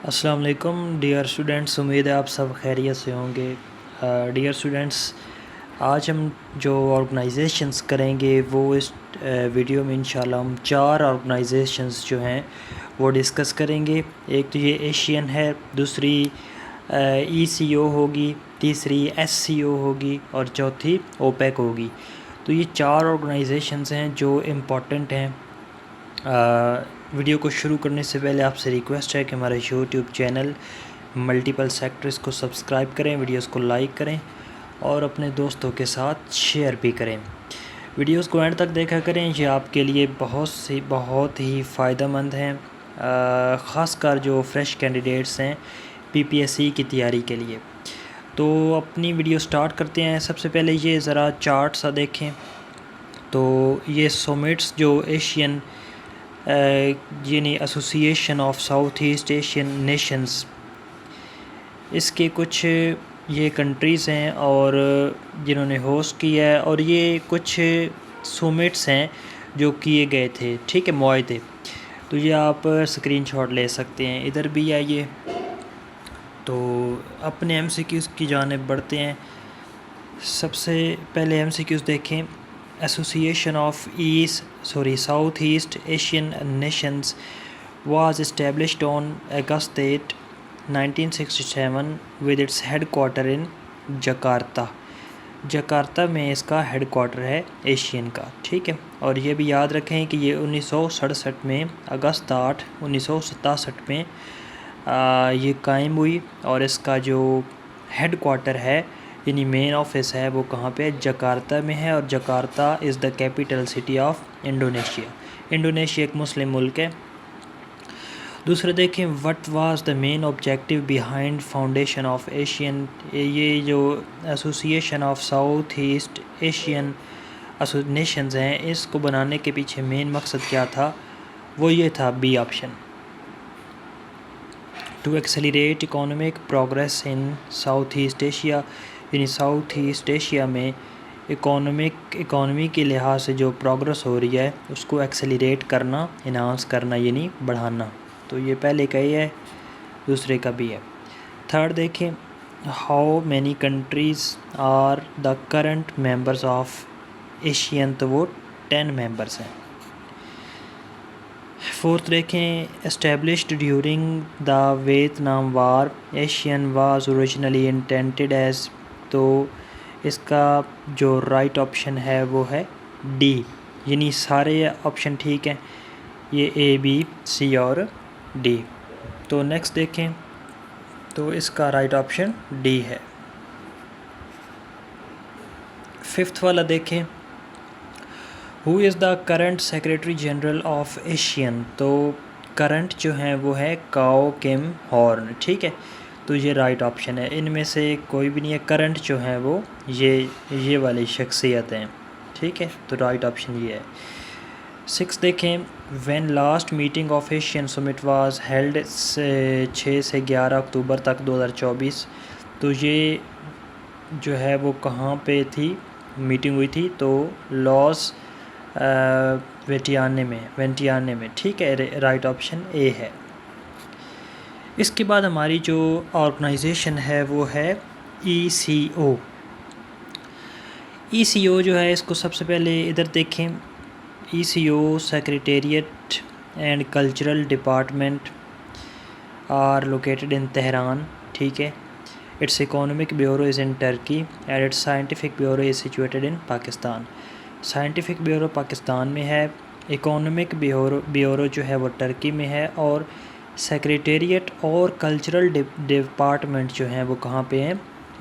السلام علیکم dear students, امید ہے آپ سب خیریت سے ہوں گے۔ ڈیئر اسٹوڈنٹس، آج ہم جو آرگنائزیشنز کریں گے وہ اس ویڈیو میں انشاءاللہ ہم 4 آرگنائزیشنز جو ہیں وہ ڈسکس کریں گے۔ ایک تو یہ ایشین ہے، دوسری ای سی او ہوگی، تیسری ایس سی او ہوگی اور چوتھی اوپیک ہوگی۔ تو یہ 4 آرگنائزیشنز ہیں جو امپورٹنٹ ہیں۔ ویڈیو کو شروع کرنے سے پہلے آپ سے ریکویسٹ ہے کہ ہمارے یوٹیوب چینل ملٹیپل سیکٹرز کو سبسکرائب کریں، ویڈیوز کو لائک کریں اور اپنے دوستوں کے ساتھ شیئر بھی کریں۔ ویڈیوز کو اینڈ تک دیکھا کریں، یہ آپ کے لیے بہت ہی فائدہ مند ہیں، خاص کر جو فریش کینڈیڈیٹس ہیں پی پی ایس سی کی تیاری کے لیے۔ تو اپنی ویڈیو سٹارٹ کرتے ہیں۔ سب سے پہلے یہ ذرا چارٹ سا دیکھیں۔ تو یہ سمٹس جو ایشین یعنی association of south asset Asian Nations, اس کے کچھ یہ کنٹریز ہیں اور جنہوں نے ہوسٹ کیا ہے، اور یہ کچھ سمٹس ہیں جو کیے گئے تھے، ٹھیک ہے، معاہدے۔ تو یہ آپ اسکرین شاٹ لے سکتے ہیں، ادھر بھی آئیے۔ تو اپنے ایم سی کیوز کی جانب بڑھتے ہیں۔ سب سے پہلے ایم سی کیوز دیکھیں۔ Association of south asset Asian nations was established on August 8, 1967 with its headquarter in Jakarta. Jakarta میں اس کا ہیڈ کوارٹر ہے ایشین کا، ٹھیک ہے۔ اور یہ بھی یاد رکھیں کہ یہ 1967 میں اگست 8 1967 میں یہ قائم ہوئی، اور اس کا جو ہیڈ کوارٹر ہے یعنی مین آفس ہے وہ کہاں پہ؟ جکارتا میں ہے، اور Jakarta is the capital city of Indonesia. Indonesia ایک مسلم ملک ہے۔ دوسرے دیکھیں، what was the main objective behind foundation of ASEAN. یہ جو association of south asset Asian nations ہیں، اس کو بنانے کے پیچھے مین مقصد کیا تھا؟ وہ یہ تھا، B option, to accelerate economic progress in south east Asia, یعنی ساؤتھ ایسٹ ایشیا میں اکانومی کے لحاظ سے جو پروگرس ہو رہی ہے اس کو ایکسیلریٹ کرنا، انہانس کرنا، یعنی بڑھانا۔ تو یہ پہلے کا ہی ہے، دوسرے کا بھی ہے۔ تھرڈ دیکھیں، how many countries are the current members of ASEAN, تو وہ 10 ممبرز ہیں۔ فورتھ دیکھیں، established during the Vietnam war, ASEAN was originally intended as, تو اس کا جو رائٹ آپشن ہے وہ ہے ڈی، یعنی سارے آپشن ٹھیک ہیں، یہ اے بی سی اور ڈی۔ تو نیکسٹ دیکھیں، تو اس کا رائٹ آپشن ڈی ہے۔ ففتھ والا دیکھیں، who is the current secretary general of ASEAN, تو کرنٹ جو ہیں وہ ہے کاؤ کم ہارن، ٹھیک ہے۔ تو یہ رائٹ آپشن ہے، ان میں سے کوئی بھی نہیں ہے، کرنٹ جو ہیں وہ یہ والی شخصیت ہیں، ٹھیک ہے۔ تو رائٹ آپشن یہ ہے۔ 6 دیکھیں، when last meeting of Asian summit was held, 6 سے 11 اکتوبر تک 2024، تو یہ جو ہے وہ کہاں پہ تھی میٹنگ ہوئی تھی؟ تو لاس وینٹیانے میں، ٹھیک ہے، رائٹ آپشن اے ہے۔ اس کے بعد ہماری جو آرگنائزیشن ہے وہ ہے ای سی او۔ ای سی او جو ہے، اس کو سب سے پہلے ادھر دیکھیں، E C O secretariat and cultural department are located in Tehran, ٹھیک ہے۔ Its economic bureau is in Turkey and its scientific bureau is situated in Pakistan. Scientific bureau Pakistan میں ہے، اکنامک بیورو جو ہے وہ ٹرکی میں ہے، اور سیکریٹریٹ اور کلچرل ڈپارٹمنٹ جو ہیں وہ کہاں پہ ہیں؟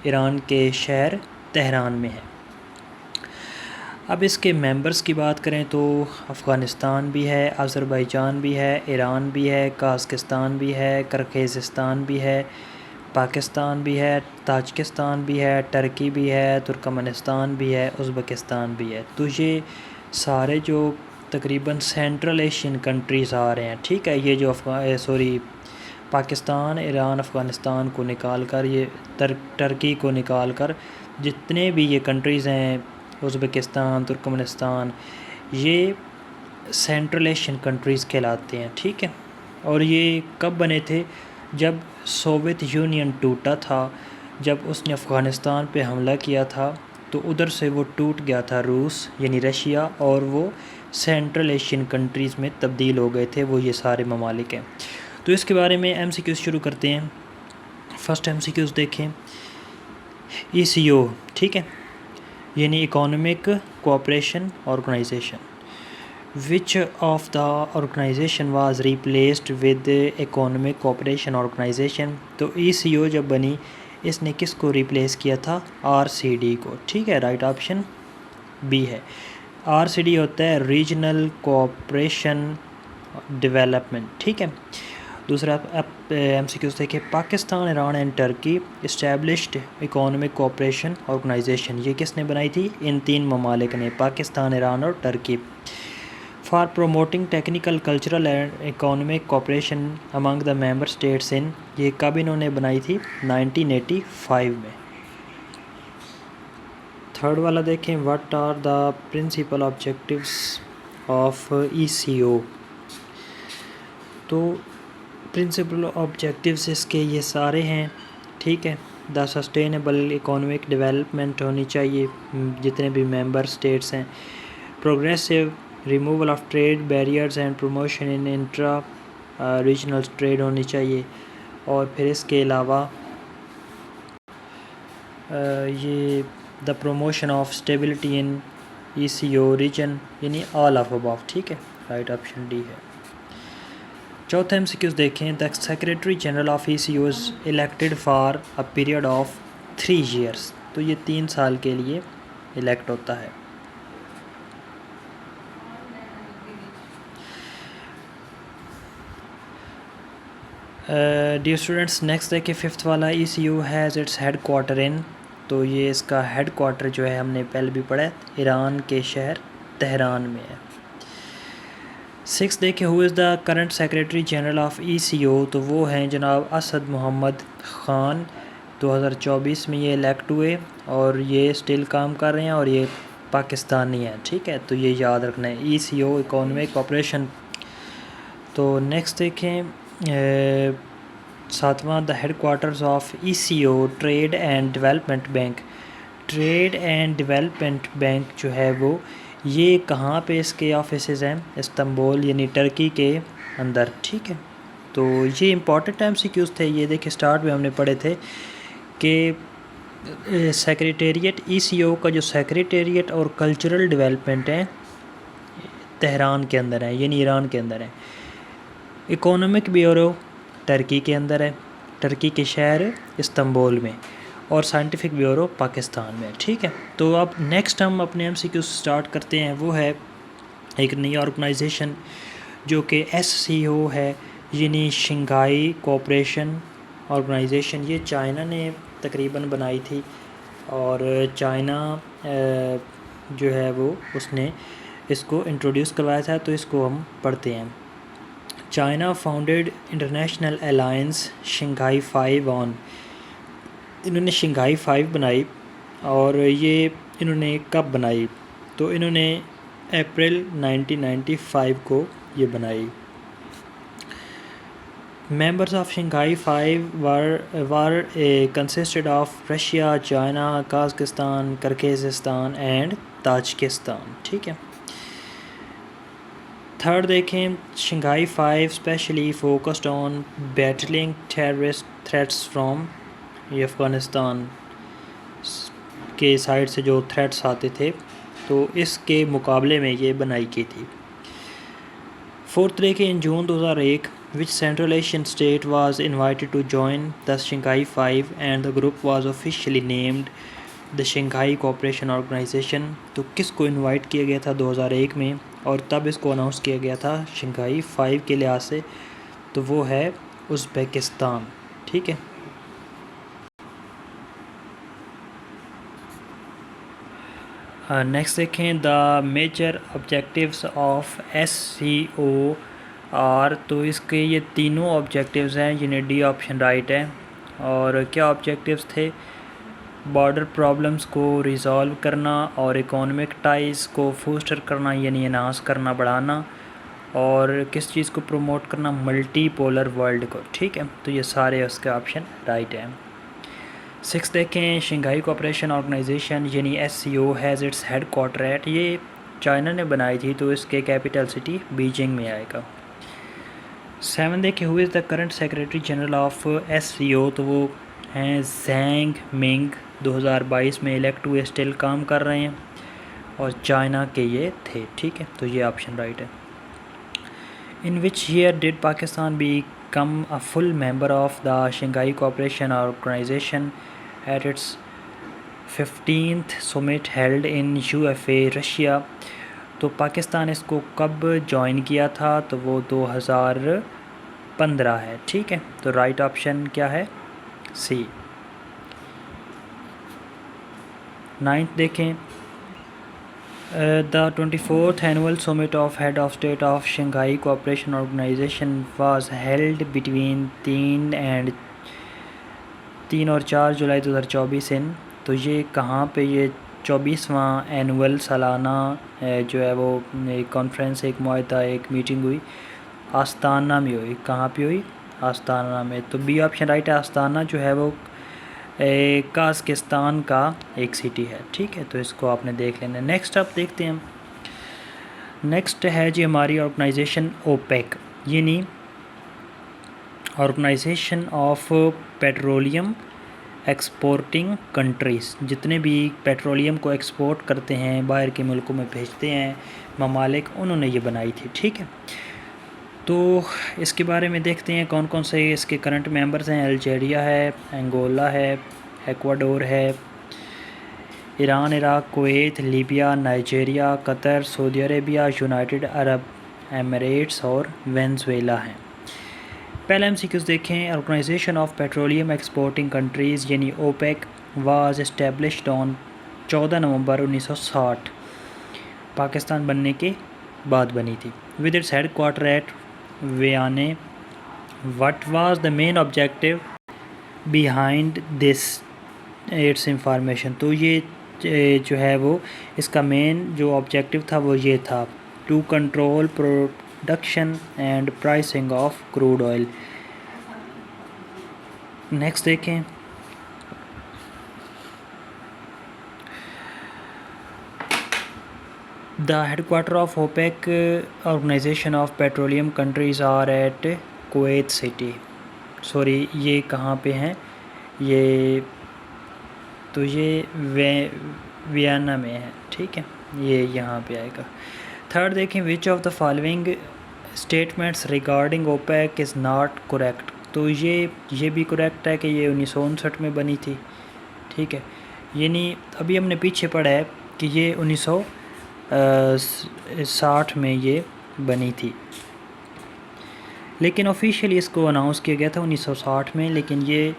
ایران کے شہر تہران میں ہے۔ اب اس کے ممبرز کی بات کریں تو افغانستان بھی ہے، آذربائیجان بھی ہے، ایران بھی ہے، قازقستان بھی ہے، کرغیزستان بھی ہے، پاکستان بھی ہے، تاجکستان بھی ہے، ٹرکی بھی ہے، ترکمانستان بھی ہے، ازبکستان بھی ہے۔ تو یہ سارے جو تقریباً سینٹرل ایشین کنٹریز آ رہے ہیں، ٹھیک ہے۔ یہ جو پاکستان، ایران، افغانستان کو نکال کر، یہ ٹرکی کو نکال کر جتنے بھی یہ کنٹریز ہیں، ازبکستان، ترکمانستان، یہ سینٹرل ایشین کنٹریز کہلاتے ہیں، ٹھیک ہے۔ اور یہ کب بنے تھے؟ جب سوویت یونین ٹوٹا تھا، جب اس نے افغانستان پہ حملہ کیا تھا تو ادھر سے وہ ٹوٹ گیا تھا روس یعنی رشیا، اور وہ سینٹرل ایشین کنٹریز میں تبدیل ہو گئے تھے، وہ یہ سارے ممالک ہیں۔ تو اس کے بارے میں ایم سی کیوز شروع کرتے ہیں۔ فرسٹ ایم سی کیوز دیکھیں، ای سی او، ٹھیک ہے، یعنی economic cooperation organization, which of the organization was replaced with economic cooperation organization. تو ای سی او جب بنی، اس نے کس کو ریپلیس کیا تھا؟ آر سی ڈی کو، ٹھیک ہے، رائٹ آپشن بی ہے۔ آر سی ڈی ہوتا ہے ریجنل کوآپریشن ڈیولپمنٹ، ٹھیک ہے۔ دوسرا ایم سی کیوز دیکھیں، Pakistan, Iran and Turkey established economic cooperation organization, یہ کس نے بنائی تھی؟ ان تین ممالک نے، پاکستان، ایران اور Turkey, for promoting technical, cultural and economic cooperation among the member states in, یہ کب انہوں نے بنائی تھی؟ 1985 میں۔ تھرڈ والا دیکھیں، what are the principal objectives of E C O. تو پرنسپل آبجیکٹیوز اس کے یہ سارے ہیں، ٹھیک ہے۔ دا سسٹینیبل اکانومک ڈیولپمنٹ ہونی چاہیے جتنے بھی ممبر اسٹیٹس ہیں، progressive removal of trade barriers and promotion in intra regional trade ہونی چاہیے، اور پھر اس کے علاوہ یہ the promotion of stability in E C O region, یعنی آل آف اباو، ٹھیک ہے، رائٹ آپشن ڈی ہے۔ چوتھا ایم سی کیوز دیکھیں، the secretary general of E C O is elected for a period of 3 years، تو یہ 3 سال کے لیے الیکٹ ہوتا ہے۔ ڈیئر اسٹوڈنٹس، نیکسٹ دیکھیں ففتھ والا، E C O has its headquarter in, تو یہ اس کا ہیڈ کوارٹر جو ہے ہم نے پہلے بھی پڑھا ہے، ایران کے شہر تہران میں ہے۔ 6 دیکھیں، who is the current secretary general of E C O, تو وہ ہیں جناب اسد محمد خان، 2024 میں یہ الیکٹ ہوئے اور یہ اسٹل کام کر رہے ہیں اور یہ پاکستانی ہیں، ٹھیک ہے، تو یہ یاد رکھنا ہے، E C O economic cooperation. تو نیکسٹ دیکھیں 7واں، the headquarters of E C O trade and development bank, trade and development bank جو ہے وہ یہ کہاں پہ اس کے آفیسز ہیں؟ استنبول یعنی ٹرکی کے اندر، ٹھیک ہے۔ تو یہ امپورٹنٹ ایم سی کیوز تھے، یہ دیکھیں اسٹارٹ میں ہم نے پڑھے تھے کہ سیکریٹریٹ ای سی او کا جو سیکریٹریٹ اور کلچرل ڈیولپمنٹ ہے تہران کے اندر ہے، یعنی ایران کے اندر ہے۔ اکانومک بیورو ٹرکی کے اندر ہے، ٹرکی کے شہر استنبول میں، اور سائنٹیفک بیورو پاکستان میں، ٹھیک ہے۔ تو اب نیکسٹ ہم اپنے ایم سی کیو سٹارٹ کرتے ہیں، وہ ہے ایک نئی آرگنائزیشن جو کہ ایس سی او ہے، یعنی شنگھائی کوآپریشن آرگنائزیشن، یہ چائنا نے تقریباً بنائی تھی، اور چائنا جو ہے وہ اس نے اس کو انٹروڈیوس کروایا تھا، تو اس کو ہم پڑھتے ہیں۔ China founded international alliance Shanghai 5 آن، انہوں نے شنگھائی 5 بنائی، اور یہ انہوں نے کب بنائی؟ تو انہوں نے اپریل 1995 کو یہ بنائی۔ Members of Shanghai 5 were consisted of Russia, China, Kazakhstan, Kyrgyzstan and Tajikistan, ٹھیک ہے۔ تھرڈ دیکھیں، Shanghai 5 specially focused on battling terrorist threats from, یہ افغانستان کے سائڈ سے جو تھریٹس آتے تھے تو اس کے مقابلے میں یہ بنائی کی تھی۔ فورتھ دیکھیں، ان جون 2001 which Central Asian state was invited to join the Shanghai 5 and the group was officially named the Shanghai Cooperation Organization، تو کس کو انوائٹ کیا گیا تھا 2001 میں، اور تب اس کو اناؤنس کیا گیا تھا شنگھائی 5 کے لحاظ سے، تو وہ ہے ازبکستان، ٹھیک ہے۔ نیکسٹ دیکھیں، the major objectives of S C O are, تو اس کے یہ تینوں آبجیکٹیوز ہیں، یعنی ڈی آپشن رائٹ ہے۔ اور کیا آبجیکٹیوز تھے؟ بارڈر پرابلمز کو ریزالو کرنا، اور اکانومک ٹائز کو فوسٹر کرنا یعنی انہانس کرنا، بڑھانا، اور کس چیز کو پروموٹ کرنا؟ ملٹی پولر ورلڈ کو، ٹھیک ہے، تو یہ سارے اس کا آپشن رائٹ ہے۔ 6 دیکھیں، شنگھائی کوآپریشن آرگنائزیشن یعنی SCO has its headquarter at, یہ چائنا نے بنائی تھی تو اس کے کیپٹل سٹی بیجنگ میں آئے گا۔ 7 دیکھیں، who is the current secretary general of SCO، تو وہ ہیں زینگ منگ، 2022 میں الیکٹ ہوئے، اسٹل کام کر رہے ہیں اور چائنا کے یہ تھے، ٹھیک ہے، تو یہ آپشن رائٹ ہے۔ In which year did Pakistan become a full member of the Shanghai cooperation organisation at its 15th summit held in USA Russia, تو پاکستان اس کو کب جوائن کیا تھا؟ تو وہ 2015 ہے، ٹھیک ہے، تو رائٹ آپشن کیا ہے؟ C۔ 9 دیکھیں، The 24th annual summit of Head of State of Shanghai Cooperation Organization was held between 3 اور 4 جولائی 2024 ان، تو یہ کہاں پہ؟ یہ 24واں اینول سالانہ جو ہے وہ کانفرنس، ایک معاہدہ، ایک میٹنگ ہوئی، آستانہ میں ہوئی۔ کہاں پہ ہوئی؟ آستانہ میں، تو B آپشن رائٹ ہے۔ آستانہ جو ہے وہ قازقستان کا ایک سٹی ہے، ٹھیک ہے، تو اس کو آپ نے دیکھ لینا ہے۔ نیکسٹ آپ دیکھتے ہیں، نیکسٹ ہے جی ہماری آرگنائزیشن OPEC، یعنی organization of petroleum exporting countries, جتنے بھی پیٹرولیم کو ایکسپورٹ کرتے ہیں، باہر کے ملکوں میں بھیجتے ہیں ممالک، انہوں نے یہ بنائی تھی، ٹھیک ہے۔ تو اس کے بارے میں دیکھتے ہیں کون کون سے اس کے کرنٹ ممبرز ہیں۔ الجیریا ہے، انگولا ہے، ایکواڈور ہے، Iran, Iraq, Kuwait, Libya, Nigeria, Qatar, Saudi Arabia, United Arab Emirates اور وینزویلا ہیں۔ پہلے MCQs دیکھیں، organisation of petroleum exporting countries یعنی OPEC was established on 14 November 1960، Pakistan بننے کے بعد بنی تھی، with its headquarter at Vienna. What was the main objective behind this its information, تو یہ جو ہے وہ اس کا مین جو آبجیکٹیو تھا وہ یہ تھا، to control production and pricing of crude oil. Next دیکھیں، the headquarter of OPEC organisation of petroleum countries are at Kuwait City, sorry یہ کہاں پہ ہیں؟ یہ تو یہ ویانا میں ہے، ٹھیک ہے، یہ یہاں پہ آئے گا۔ 3 دیکھیں، وچ of the following statements regarding OPEC is not correct, تو یہ بھی کریکٹ ہے کہ یہ 1959 میں بنی تھی، ٹھیک ہے، یعنی ابھی ہم نے پیچھے پڑھا ہے کہ یہ 1960 میں یہ بنی تھی، لیکن آفیشیلی اس کو اناؤنس کیا گیا تھا 1960 میں، لیکن یہ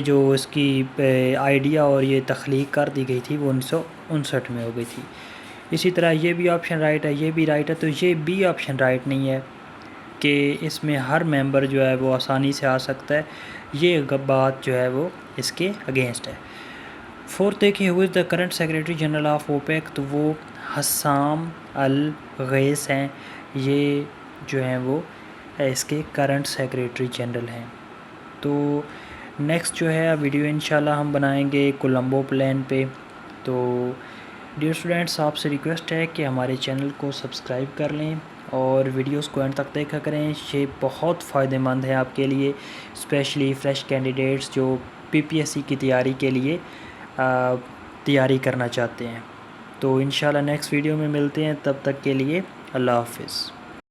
جو اس کی آئیڈیا اور یہ تخلیق کر دی گئی تھی وہ 1959 میں ہو گئی تھی۔ اسی طرح یہ بھی آپشن رائٹ ہے، یہ بھی رائٹ ہے، تو یہ بھی آپشن رائٹ نہیں ہے کہ اس میں ہر ممبر جو ہے وہ آسانی سے آ سکتا ہے، یہ بات جو ہے وہ اس کے اگینسٹ ہے۔ 4 دیکھیں، who is the current secretary general of OPEC، تو وہ حسام الغیث ہیں، یہ جو ہیں وہ اس کے کرنٹ سیکریٹری جنرل ہیں۔ تو نیکسٹ جو ہے ویڈیو انشاءاللہ ہم بنائیں گے کولمبو پلان پہ۔ تو ڈیئر اسٹوڈینٹس، آپ سے ریکویسٹ ہے کہ ہمارے چینل کو سبسکرائب کر لیں اور ویڈیوز کو اینڈ تک دیکھا کریں، یہ بہت فائدہ مند ہے آپ کے لیے، اسپیشلی فریش کینڈیڈیٹس جو PPSC کی تیاری کے لیے تیاری کرنا چاہتے ہیں۔ تو انشاءاللہ نیکسٹ ویڈیو میں ملتے ہیں، تب تک کے لیے اللہ حافظ۔